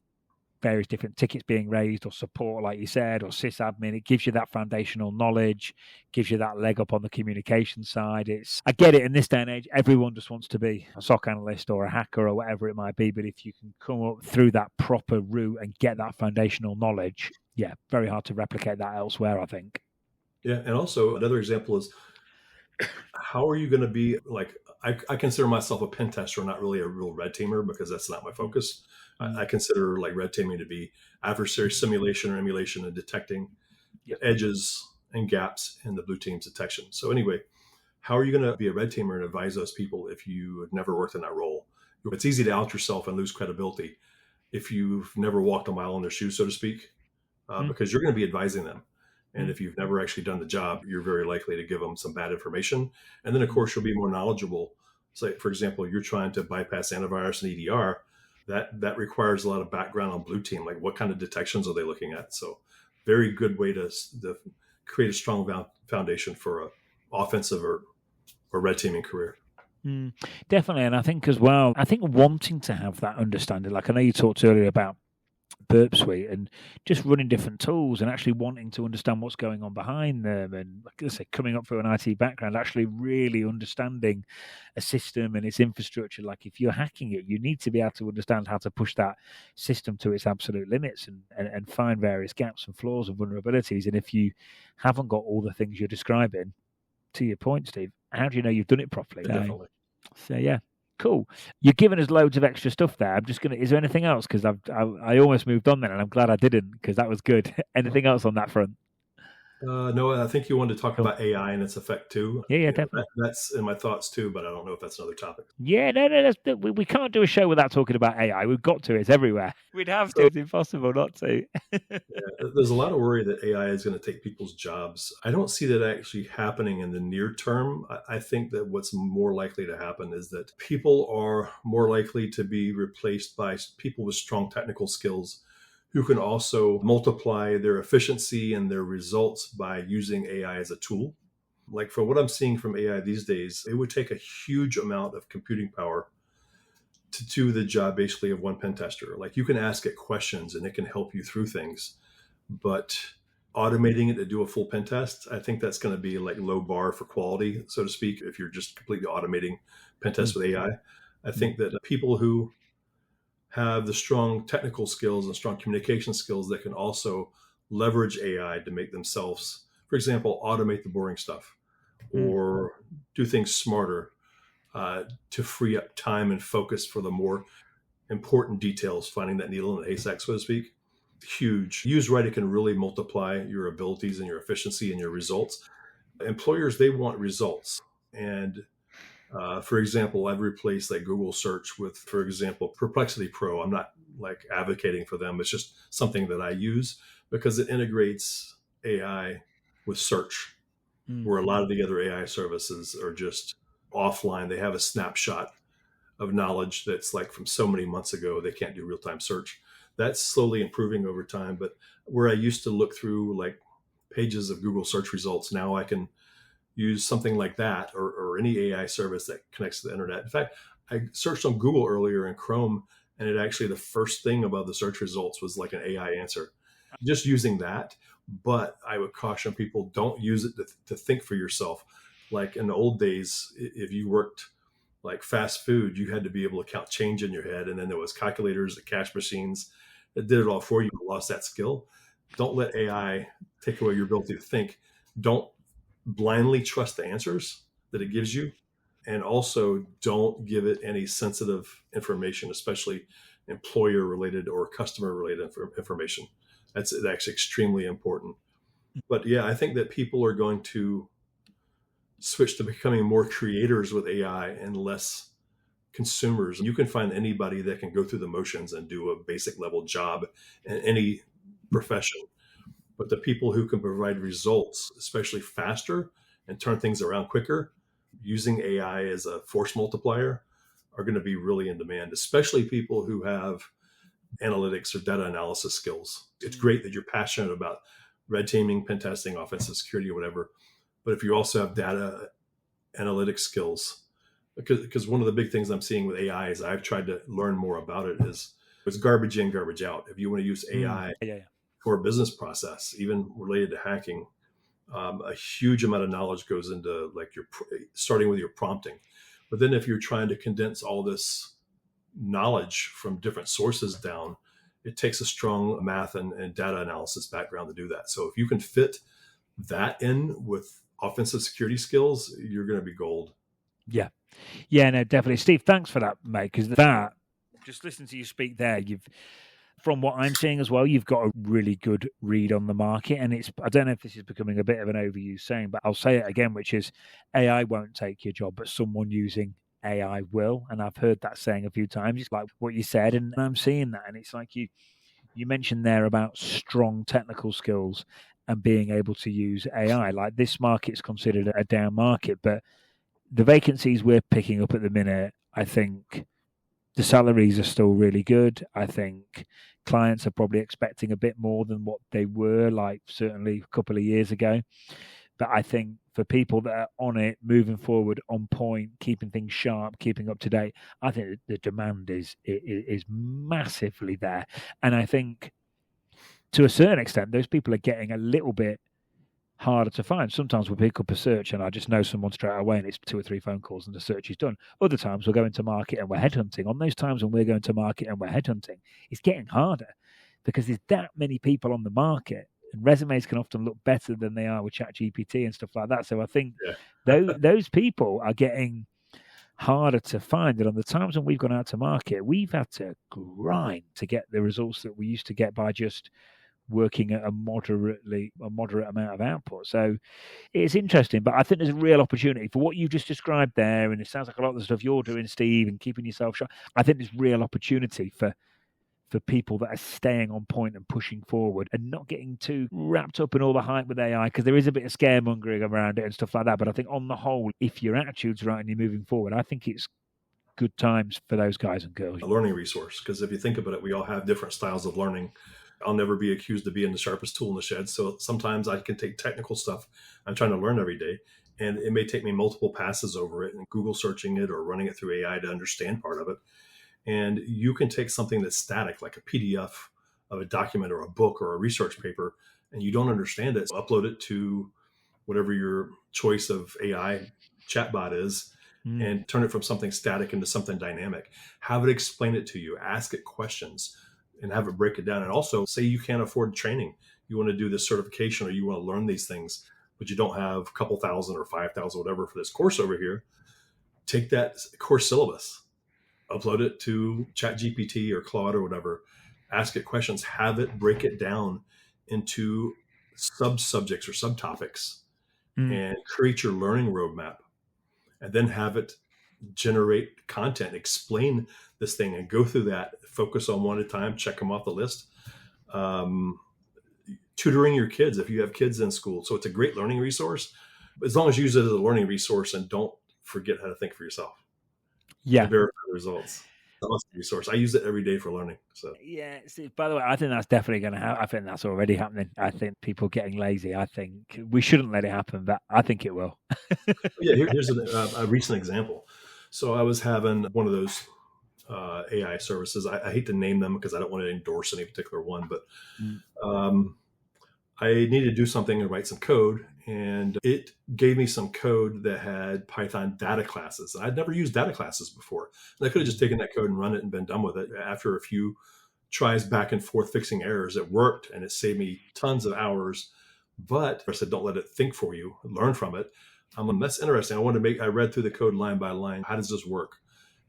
various different tickets being raised or support, like you said, or sysadmin, it gives you that foundational knowledge, gives you that leg up on the communication side. I get it, in this day and age, everyone just wants to be a SOC analyst or a hacker or whatever it might be. But if you can come up through that proper route and get that foundational knowledge, yeah, very hard to replicate that elsewhere, I think. Yeah. And also another example is, how are you going to be like, I consider myself a pen tester, not really a real red teamer, because that's not my focus. I consider like red teaming to be adversary simulation or emulation and detecting edges and gaps in the blue team's detection. So anyway, how are you going to be a red teamer and advise those people if you have never worked in that role? It's easy to out yourself and lose credibility if you've never walked a mile in their shoes, so to speak, because you're going to be advising them. And if you've never actually done the job, you're very likely to give them some bad information. And then, of course, you'll be more knowledgeable. Say, for example, you're trying to bypass antivirus and EDR. That requires a lot of background on blue team. Like, what kind of detections are they looking at? So very good way to create a strong foundation for an offensive or red teaming career. Definitely. And I think as well, wanting to have that understanding, like I know you talked earlier about Burp Suite and just running different tools and actually wanting to understand what's going on behind them, and like I say, coming up through an IT background, actually really understanding a system and its infrastructure. Like, if you're hacking it, you need to be able to understand how to push that system to its absolute limits and find various gaps and flaws and vulnerabilities. And if you haven't got all the things you're describing, to your point, Steve, how do you know you've done it properly? Definitely. So yeah. Cool. You've given us loads of extra stuff there. I'm just going to, is there anything else? Because I almost moved on then, and I'm glad I didn't, because that was good. Anything else on that front? No, I think you wanted to talk about AI and its effect too. Yeah, definitely. That's in my thoughts too, but I don't know if that's another topic. Yeah, no, we can't do a show without talking about AI. We've got to. It's everywhere. We'd have to. It's impossible not to. There's a lot of worry that AI is going to take people's jobs. I don't see that actually happening in the near term. I think that what's more likely to happen is that people are more likely to be replaced by people with strong technical skills who can also multiply their efficiency and their results by using AI as a tool. Like, for what I'm seeing from AI these days, it would take a huge amount of computing power to do the job basically of one pen tester. Like, you can ask it questions and it can help you through things, but automating it to do a full pen test, I think that's going to be like low bar for quality, so to speak. If you're just completely automating pen tests with AI, I think that people who have the strong technical skills and strong communication skills that can also leverage AI to make themselves, for example, automate the boring stuff or do things smarter to free up time and focus for the more important details, finding that needle in the haystack, so to speak. Huge. Used right, it can really multiply your abilities and your efficiency and your results. Employers, they want results. And for example, I've replaced like Google search with, for example, Perplexity Pro. I'm not like advocating for them. It's just something that I use because it integrates AI with search, where a lot of the other AI services are just offline. They have a snapshot of knowledge that's like from so many months ago. They can't do real-time search. That's slowly improving over time. But where I used to look through like pages of Google search results, now I can use something like that or any AI service that connects to the internet. In fact, I searched on Google earlier in Chrome, and it actually, the first thing above the search results was like an AI answer. Just using that. But I would caution people, don't use it to think for yourself. Like in the old days, if you worked like fast food, you had to be able to count change in your head. And then there was calculators, the cash machines that did it all for you. You lost that skill. Don't let AI take away your ability to think. Don't blindly trust the answers that it gives you. And also don't give it any sensitive information, especially employer related or customer related information. That's actually extremely important. But yeah, I think that people are going to switch to becoming more creators with AI and less consumers. You can find anybody that can go through the motions and do a basic level job in any profession. But the people who can provide results, especially faster and turn things around quicker, using AI as a force multiplier, are going to be really in demand, especially people who have analytics or data analysis skills. It's great that you're passionate about red teaming, pen testing, offensive security, or whatever. But if you also have data analytics skills, because one of the big things I'm seeing with AI is I've tried to learn more about it is it's garbage in, garbage out. If you want to use AI for a business process, even related to hacking, a huge amount of knowledge goes into like your starting with your prompting. But then if you're trying to condense all this knowledge from different sources down, it takes a strong math and data analysis background to do that. So if you can fit that in with offensive security skills, you're going to be gold. Yeah. Yeah, no, definitely. Steve, thanks for that, mate, because that, just listening to you speak there, from what I'm seeing as well, you've got a really good read on the market. And I don't know if this is becoming a bit of an overused saying, but I'll say it again, which is AI won't take your job, but someone using AI will. And I've heard that saying a few times. It's like what you said, and I'm seeing that. And it's like you mentioned there about strong technical skills and being able to use AI. Like this market's considered a down market, but the vacancies we're picking up at the minute, I think the salaries are still really good. I think clients are probably expecting a bit more than what they were, like certainly a couple of years ago. But I think for people that are on it, moving forward, on point, keeping things sharp, keeping up to date, I think the demand is massively there. And I think to a certain extent, those people are getting a little bit harder to find. Sometimes we'll pick up a search and I just know someone straight away and it's 2 or 3 phone calls and the search is done. Other times we're going to market and we're headhunting. On those times when we're going to market and we're headhunting, it's getting harder because there's that many people on the market and resumes can often look better than they are with ChatGPT and stuff like that. So I think those people are getting harder to find. And on the times when we've gone out to market, we've had to grind to get the results that we used to get by just working at a moderate amount of output. So it's interesting, but I think there's a real opportunity for what you just described there, and it sounds like a lot of the stuff you're doing, Steve, and keeping yourself sharp. I think there's real opportunity for people that are staying on point and pushing forward and not getting too wrapped up in all the hype with AI, because there is a bit of scaremongering around it and stuff like that. But I think on the whole, if your attitude's right and you're moving forward, I think it's good times for those guys and girls. A learning resource, because if you think about it, we all have different styles of learning. I'll never be accused of being the sharpest tool in the shed. So sometimes I can take technical stuff I'm trying to learn every day, and it may take me multiple passes over it and Google searching it or running it through AI to understand part of it. And you can take something that's static, like a PDF of a document or a book or a research paper, and you don't understand it, upload it to whatever your choice of AI chatbot is, and turn it from something static into something dynamic. Have it explain it to you, ask it questions, and have it break it down. And also, say you can't afford training, you want to do this certification or you want to learn these things, but you don't have a couple thousand or 5,000, whatever, for this course over here. Take that course syllabus, upload it to ChatGPT or Claude or whatever, ask it questions, have it break it down into sub-subjects or subtopics, and create your learning roadmap, and then have it generate content, explain this thing, and go through that, focus on one at a time, check them off the list. Tutoring your kids if you have kids in school. So it's a great learning resource, as long as you use it as a learning resource and don't forget how to think for yourself. Yeah. And verify the results. Awesome resource. I use it every day for learning. So yeah, see, by the way, I think that's definitely going to happen. I think that's already happening. I think people getting lazy. I think we shouldn't let it happen, but I think it will. Yeah, here's a recent example. So I was having one of those AI services. I hate to name them because I don't want to endorse any particular one, but I needed to do something and write some code, and it gave me some code that had Python data classes. I'd never used data classes before. And I could have just taken that code and run it and been done with it. After a few tries back and forth fixing errors, it worked, and it saved me tons of hours. But I said, don't let it think for you, learn from it. That's interesting. I read through the code line by line. How does this work?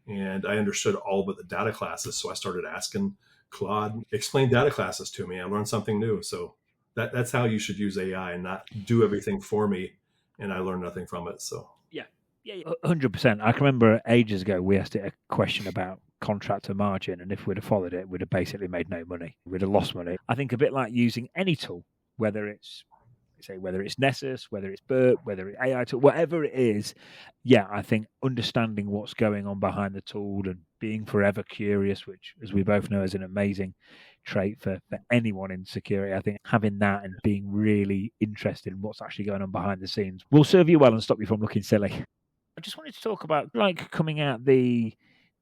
And I understood all but the data classes. So I started asking Claude, explain data classes to me. I learned something new. So that's how you should use AI, and not do everything for me and I learn nothing from it. So yeah, 100%. I can remember ages ago we asked it a question about contractor margin, and if we'd have followed it, we'd have basically made no money. We'd have lost money. I think a bit like using any tool, whether it's Nessus, whether it's Burp, whether it's AI tool, whatever it is. Yeah, I think understanding what's going on behind the tool and being forever curious, which, as we both know, is an amazing trait for anyone in security. I think having that and being really interested in what's actually going on behind the scenes will serve you well and stop you from looking silly. I just wanted to talk about, like, coming out the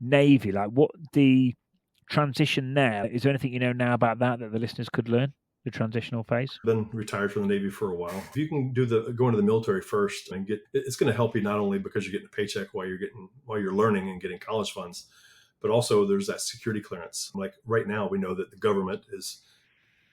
Navy, like what the transition there. Is there anything you know now about that the listeners could learn? The transitional phase? Been retired from the Navy for a while. If you can go into the military first and it's going to help you not only because you're getting a paycheck while you're learning and getting college funds, but also there's that security clearance. Like right now, we know that the government is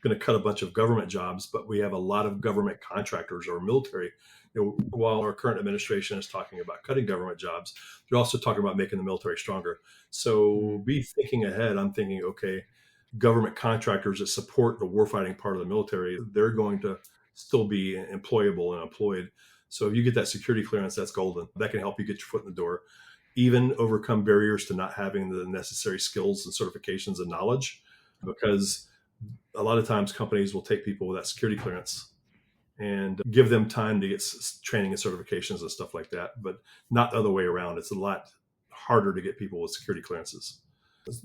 going to cut a bunch of government jobs, but we have a lot of government contractors or military. While our current administration is talking about cutting government jobs, they're also talking about making the military stronger. So be thinking ahead. I'm thinking, okay, government contractors that support the warfighting part of the military, they're going to still be employable and employed. So if you get that security clearance, that's golden. That can help you get your foot in the door, even overcome barriers to not having the necessary skills and certifications and knowledge, because a lot of times companies will take people with that security clearance and give them time to get training and certifications and stuff like that, but not the other way around. It's a lot harder to get people with security clearances.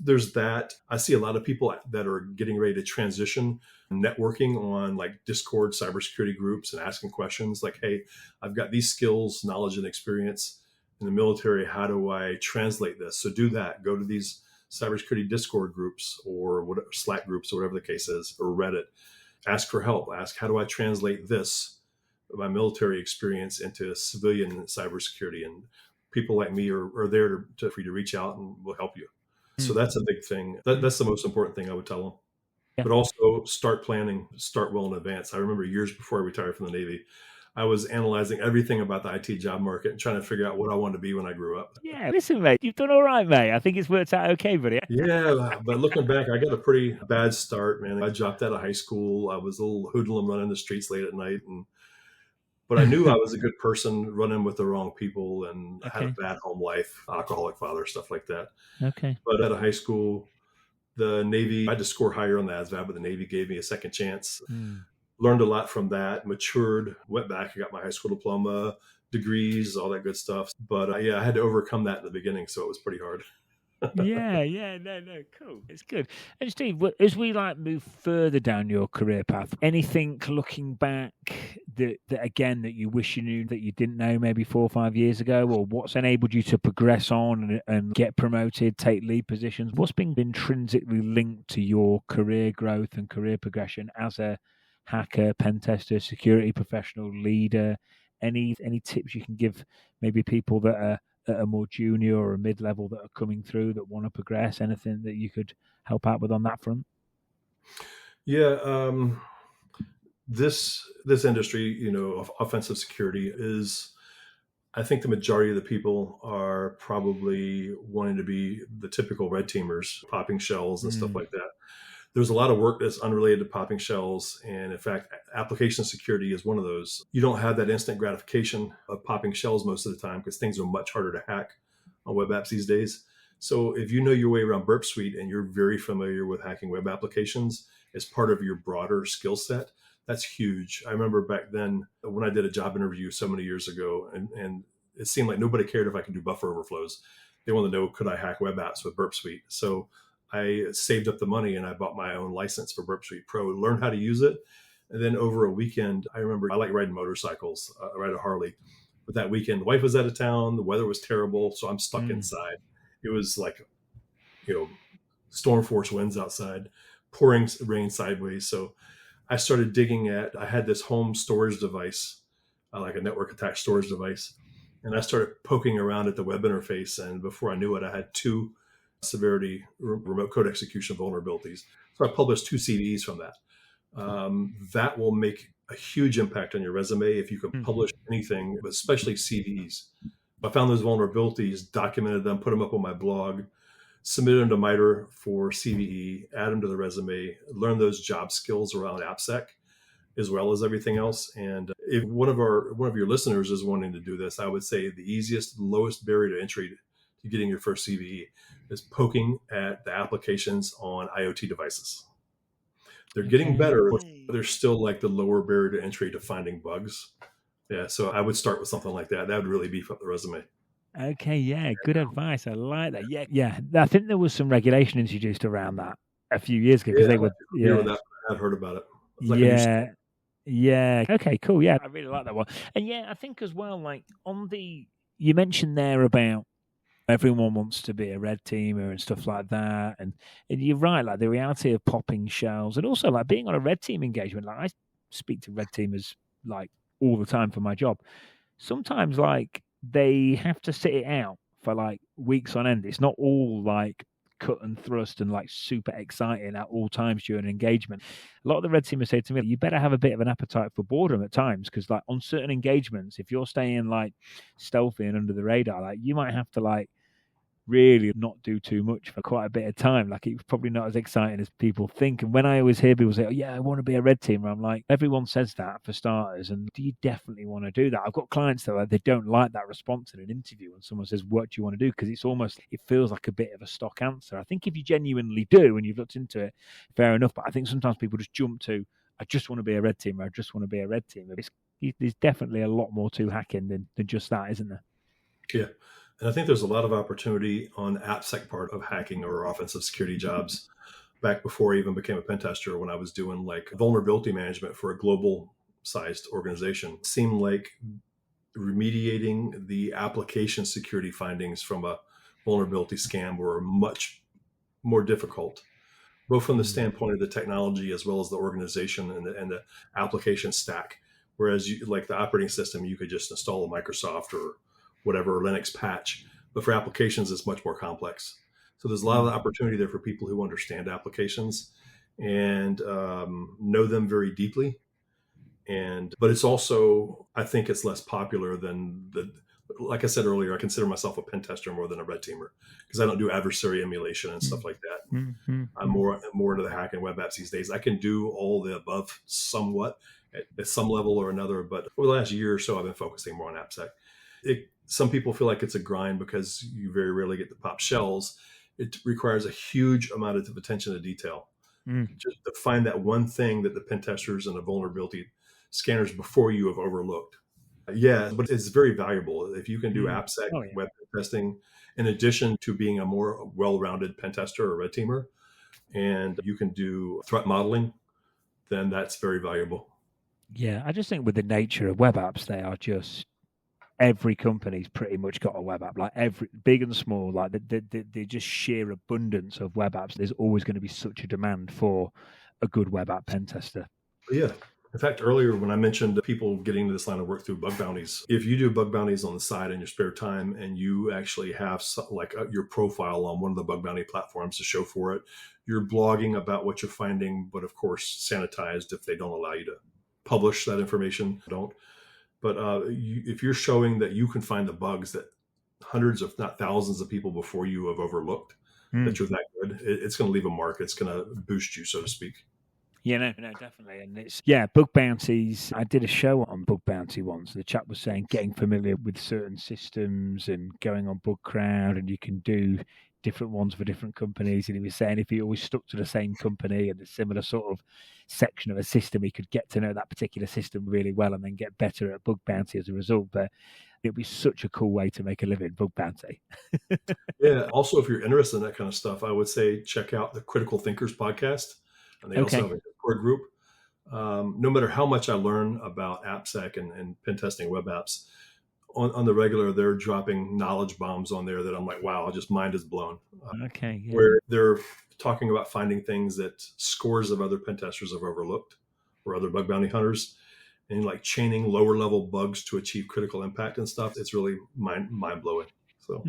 There's that. I see a lot of people that are getting ready to transition, networking on like Discord cybersecurity groups and asking questions like, hey, I've got these skills, knowledge, and experience in the military. How do I translate this? So do that. Go to these cybersecurity Discord groups or whatever, Slack groups or whatever the case is, or Reddit. Ask for help. Ask, how do I translate this, my military experience, into civilian cybersecurity? And people like me are there for you to reach out and will help you. So that's a big thing. That's the most important thing I would tell them. Yeah. But also start planning, start well in advance. I remember years before I retired from the Navy, I was analyzing everything about the IT job market and trying to figure out what I wanted to be when I grew up. Yeah, listen, mate, you've done all right, mate. I think it's worked out okay, buddy. Yeah, but looking back, I got a pretty bad start, man. I dropped out of high school. I was a little hoodlum running the streets late at night, but I knew I was a good person running with the wrong people, and I had a bad home life, alcoholic father, stuff like that. Okay. But out of high school, the Navy, I had to score higher on the ASVAB, but the Navy gave me a second chance. Learned a lot from that, matured, went back, I got my high school diploma, degrees, all that good stuff. But I had to overcome that in the beginning, so it was pretty hard. No, cool. It's good. And Steve, as we move further down your career path, anything looking back that you wish you knew that you didn't know maybe 4 or 5 years ago, or what's enabled you to progress on and get promoted, take lead positions? What's been intrinsically linked to your career growth and career progression as a hacker, pen tester, security professional, leader? Any tips you can give maybe people that are at a more junior or a mid-level that are coming through that want to progress? Anything that you could help out with on that front? Yeah, this industry, of offensive security is, I think the majority of the people are probably wanting to be the typical red teamers, popping shells and stuff like that. There's a lot of work that's unrelated to popping shells. And in fact, application security is one of those. You don't have that instant gratification of popping shells most of the time because things are much harder to hack on web apps these days. So if you know your way around Burp Suite and you're very familiar with hacking web applications as part of your broader skill set, that's huge. I remember back then when I did a job interview so many years ago, and it seemed like nobody cared if I could do buffer overflows. They wanted to know, could I hack web apps with Burp Suite? So I saved up the money and I bought my own license for Burp Suite Pro, learned how to use it. And then over a weekend, I remember I like riding motorcycles. I ride a Harley. But that weekend, the wife was out of town. The weather was terrible. So I'm stuck inside. It was like, storm force winds outside, pouring rain sideways. So I started I had this home storage device, like a network attached storage device. And I started poking around at the web interface. And before I knew it, I had 2 severity remote code execution vulnerabilities. So I published 2 CDs from that. That will make a huge impact on your resume if you can publish anything, but especially CDs. I found those vulnerabilities, documented them, put them up on my blog, submitted them to MITRE for CVE, add them to the resume, learn those job skills around AppSec, as well as everything else. And if one of your listeners is wanting to do this, I would say the easiest, lowest barrier to entry to getting your first CVE is poking at the applications on IoT devices. They're getting better, but they're still like the lower barrier to entry to finding bugs. Yeah, so I would start with something like that. That would really beef up the resume. Okay, yeah, good advice. I like that. Yeah. I think there was some regulation introduced around that a few years ago because they were. Yeah, I've heard about it. Like yeah. Okay, cool. Yeah, I really like that one. And yeah, I think as well, like you mentioned there about everyone wants to be a red teamer and stuff like that, and you're right. Like the reality of popping shells, and also like being on a red team engagement. Like I speak to red teamers like all the time for my job. Sometimes like they have to sit it out for like weeks on end. It's not all like cut and thrust and like super exciting at all times during an engagement. A lot of the red teamers say to me, you better have a bit of an appetite for boredom at times, because like on certain engagements, if you're staying like stealthy and under the radar, like you might have to like really not do too much for quite a bit of time. Like it's probably not as exciting as people think. And when I always hear people say, oh yeah, I want to be a red teamer, I'm like, everyone says that for starters, and do you definitely want to do that? I've got clients that like, they don't like that response in an interview when someone says, what do you want to do? Because it feels like a bit of a stock answer. I think if you genuinely do and you've looked into it, fair enough. But I think sometimes people just jump to, I just want to be a red teamer. I just want to be a red teamer. There's definitely a lot more to hacking than just that, isn't there? Yeah. And I think there's a lot of opportunity on the AppSec part of hacking or offensive security jobs. Back before I even became a pen tester, when I was doing like vulnerability management for a global sized organization, it seemed like remediating the application security findings from a vulnerability scan were much more difficult, both from the standpoint of the technology as well as the organization and the application stack. Whereas like the operating system, you could just install a Microsoft or whatever Linux patch, but for applications, it's much more complex. So there's a lot of opportunity there for people who understand applications and know them very deeply. But it's also, I think it's less popular than like I said earlier, I consider myself a pen tester more than a red teamer because I don't do adversary emulation and stuff like that. I'm more into the hacking web apps these days. I can do all the above somewhat at some level or another, but over the last year or so, I've been focusing more on AppSec. Some people feel like it's a grind because you very rarely get to pop shells. It requires a huge amount of attention to detail just to find that one thing that the pen testers and the vulnerability scanners before you have overlooked. Yeah, but it's very valuable if you can do AppSec web testing in addition to being a more well-rounded pen tester or red teamer, and you can do threat modeling, then that's very valuable. Yeah, I just think with the nature of web apps, they are just, every company's pretty much got a web app, like every big and small, like the just sheer abundance of web apps. There's always going to be such a demand for a good web app pen tester. Yeah. In fact, earlier when I mentioned people getting into this line of work through bug bounties, if you do bug bounties on the side in your spare time and you actually have your profile on one of the bug bounty platforms to show for it, you're blogging about what you're finding, but of course sanitized if they don't allow you to publish that information. Don't. But if you're showing that you can find the bugs that hundreds, if not thousands of people before you have overlooked, that you're that good, it's going to leave a mark. It's going to boost you, so to speak. Yeah, no, definitely. And it's, bug bounties. I did a show on bug bounty once. The chap was saying getting familiar with certain systems and going on Bug Crowd, and you can do different ones for different companies. And he was saying if he always stuck to the same company and a similar sort of section of a system, he could get to know that particular system really well and then get better at bug bounty as a result. But it'd be such a cool way to make a living, bug bounty. Yeah. Also, if you're interested in that kind of stuff, I would say check out the Critical Thinkers podcast. And they also have a Discord group. No matter how much I learn about AppSec and pen testing web apps, on the regular, they're dropping knowledge bombs on there that I'm like, wow, just mind is blown. Where they're talking about finding things that scores of other pen testers have overlooked or other bug bounty hunters, and like chaining lower level bugs to achieve critical impact and stuff. It's really mind blowing. So.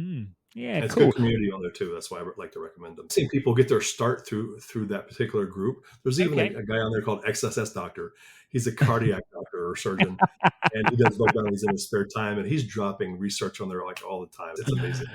Yeah, it's cool. good community on there too. That's why I like to recommend them. I've seen people get their start through that particular group. There's even a guy on there called XSS Doctor. He's a cardiac doctor or surgeon, and he does bug bounties in his spare time, and he's dropping research on there like all the time. It's amazing.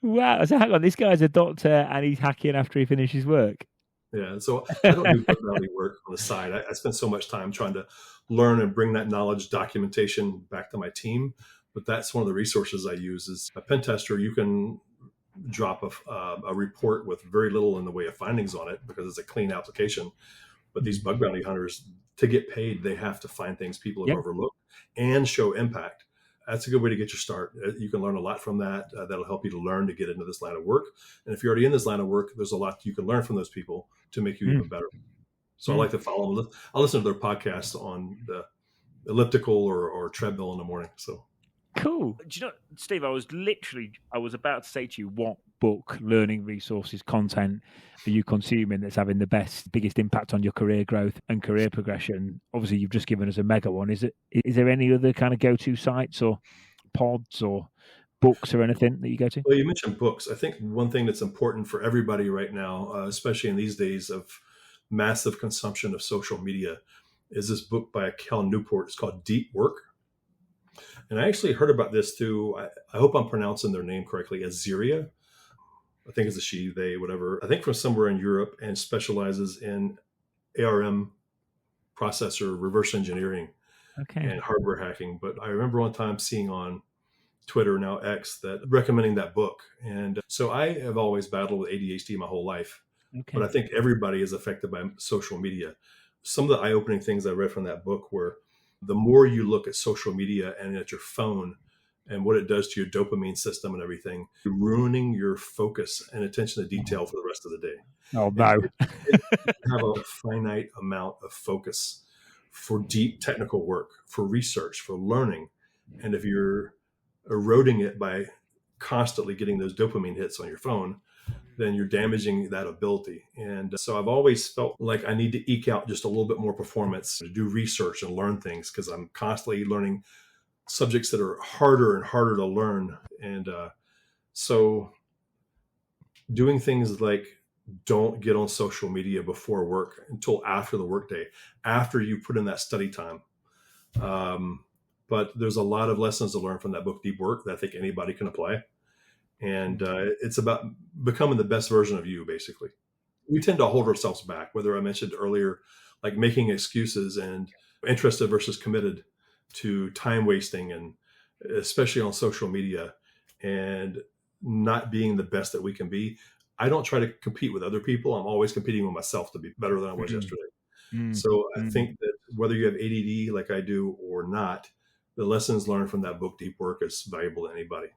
Wow! So hang on, this guy's a doctor and he's hacking after he finishes work. Yeah, so I don't do bug bounty work on the side. I spend so much time trying to learn and bring that knowledge documentation back to my team. But that's one of the resources I use. Is a pen tester, you can drop a report with very little in the way of findings on it because it's a clean application. But these bug bounty hunters, to get paid, they have to find things people have overlooked and show impact. That's a good way to get your start. You can learn a lot from that. That'll help you to learn to get into this line of work. And if you're already in this line of work, there's a lot you can learn from those people to make you even better. So I like to follow them. I listen to their podcasts on the elliptical or treadmill in the morning. So. Cool. Do you know, Steve, I was about to say to you, what book, learning resources, content are you consuming that's having the biggest impact on your career growth and career progression? Obviously, you've just given us a mega one. Is there any other kind of go-to sites or pods or books or anything that you go to? Well, you mentioned books. I think one thing that's important for everybody right now, especially in these days of massive consumption of social media, is this book by Cal Newport. It's called Deep Work. And I actually heard about this through, I hope I'm pronouncing their name correctly, Aziria. I think it's a she, they, whatever. I think from somewhere in Europe, and specializes in ARM processor reverse engineering and hardware hacking. But I remember one time seeing on Twitter, now X, that recommending that book. And so I have always battled with ADHD my whole life. But I think everybody is affected by social media. Some of the eye-opening things I read from that book were the more you look at social media and at your phone and what it does to your dopamine system and everything, you're ruining your focus and attention to detail for the rest of the day. Oh, no. You have a finite amount of focus for deep technical work, for research, for learning. And if you're eroding it by constantly getting those dopamine hits on your phone, then you're damaging that ability. And so I've always felt like I need to eke out just a little bit more performance to do research and learn things, because I'm constantly learning subjects that are harder and harder to learn. And so doing things like don't get on social media before work until after the workday, after you put in that study time. But there's a lot of lessons to learn from that book, Deep Work, that I think anybody can apply. And it's about becoming the best version of you, basically. We tend to hold ourselves back, whether I mentioned earlier, like making excuses and interested versus committed to time wasting, and especially on social media, and not being the best that we can be. I don't try to compete with other people. I'm always competing with myself to be better than I was yesterday. So I think that whether you have ADD like I do or not, the lessons learned from that book, Deep Work, is valuable to anybody.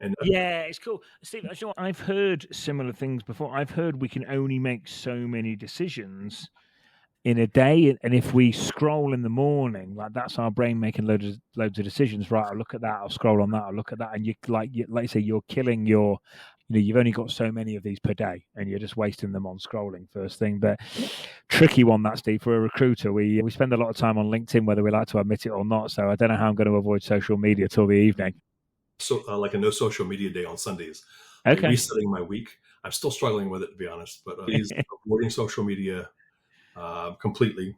And yeah, it's cool. Steve, you know, I've heard similar things before. I've heard we can only make so many decisions in a day, and if we scroll in the morning, like that's our brain making loads of decisions. Right, I'll look at that. I'll scroll on that. I'll look at that, and like you say, you're killing your you've only got so many of these per day, and you're just wasting them on scrolling first thing. But tricky one, that, Steve, for a recruiter. We spend a lot of time on LinkedIn, whether we like to admit it or not. So I don't know how I'm going to avoid social media till the evening. So like a no social media day on Sundays, Okay. like resetting my week. I'm still struggling with it, to be honest, but avoiding social media completely,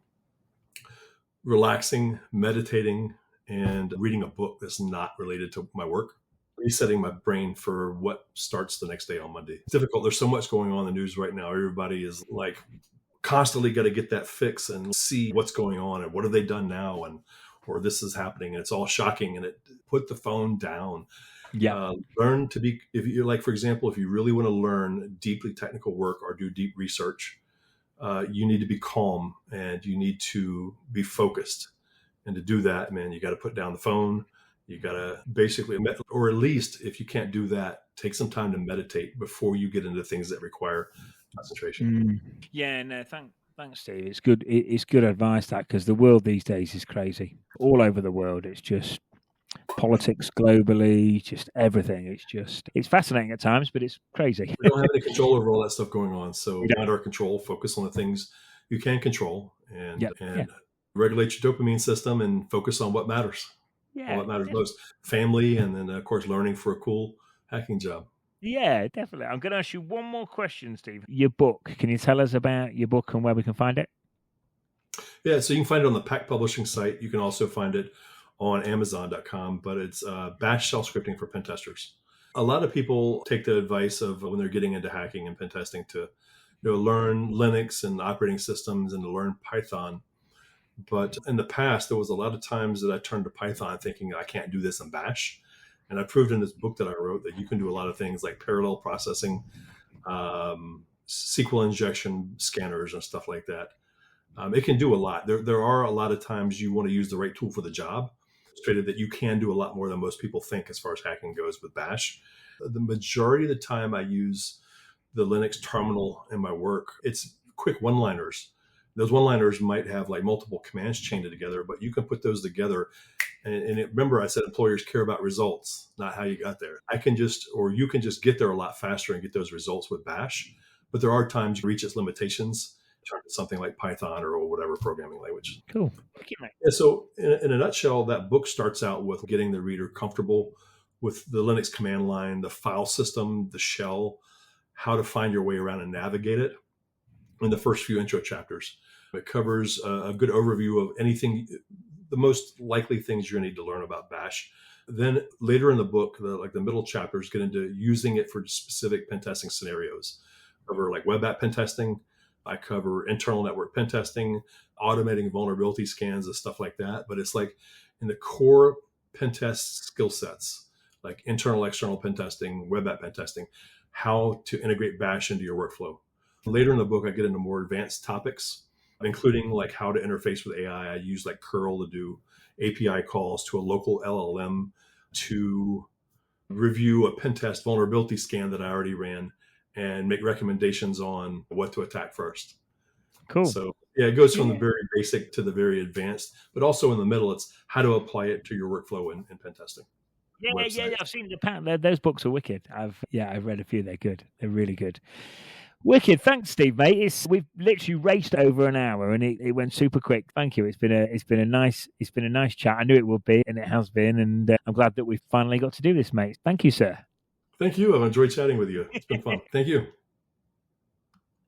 relaxing, meditating, and reading a book that's not related to my work, resetting my brain for what starts the next day on Monday. It's difficult. There's so much going on in the news right now. Everybody is like constantly got to get that fix and see what's going on and what have they done now, and or this is happening, and it's all shocking, and put the phone down. Yeah. Learn to be, if you're like, for example, if you really want to learn deeply technical work or do deep research, you need to be calm and you need to be focused. And to do that, man, you got to put down the phone. You got to basically, or at least if you can't do that, take some time to meditate before you get into things that require concentration. Yeah, no, thanks, Steve. It's good. It's good advice, that, because the world these days is crazy. All over the world, it's just politics globally, just everything. It's fascinating at times, but it's crazy. We don't have any control over all that stuff going on. So mind our control, focus on the things you can control, and regulate your dopamine system and focus on what matters. Yeah, what matters most: family, and then of course learning for a cool hacking job. Yeah, definitely. I'm going to ask you one more question, Steve. Your book. Can you tell us about your book and where we can find it? Yeah, so you can find it on the Pack Publishing site. You can also find it on Amazon.com, but it's Bash Shell Scripting for Pen Testers. A lot of people take the advice of when they're getting into hacking and pen testing to learn Linux and operating systems and to learn Python. But in the past, there was a lot of times that I turned to Python thinking I can't do this in Bash. And I proved in this book that I wrote that you can do a lot of things like parallel processing, SQL injection scanners and stuff like that. It can do a lot. There are a lot of times you want to use the right tool for the job. Stated that you can do a lot more than most people think as far as hacking goes with Bash. The majority of the time I use the Linux terminal in my work. It's quick one-liners. Those one-liners might have like multiple commands chained together, but you can put those together. And remember, I said employers care about results, not how you got there. You can just get there a lot faster and get those results with Bash. But there are times you reach its limitations, turn to something like Python or whatever programming language. Cool. Yeah, so in a nutshell, that book starts out with getting the reader comfortable with the Linux command line, the file system, the shell, how to find your way around and navigate it in the first few intro chapters. It covers a good overview of anything, the most likely things you're going to need to learn about Bash. Then later in the book, the middle chapters get into using it for specific pen testing scenarios. I cover like web app pen testing. I cover internal network pen testing, automating vulnerability scans and stuff like that. But it's like in the core pen test skill sets, like internal, external pen testing, web app pen testing, how to integrate Bash into your workflow. Later in the book, I get into more advanced topics, including like how to interface with AI. I use like curl to do API calls to a local LLM to review a pen test vulnerability scan that I already ran and make recommendations on what to attack first. Cool. So yeah, it goes from the very basic to the very advanced, but also in the middle, it's how to apply it to your workflow in pen testing. Yeah. I've seen the pattern. Those books are wicked. I've read a few. They're good. They're really good. Wicked. Thanks, Steve, mate. We've literally raced over an hour, and it went super quick. Thank you. It's been a nice chat. I knew it would be, and it has been. And I'm glad that we finally got to do this, mate. Thank you, sir. Thank you. I've enjoyed chatting with you. It's been fun. Thank you.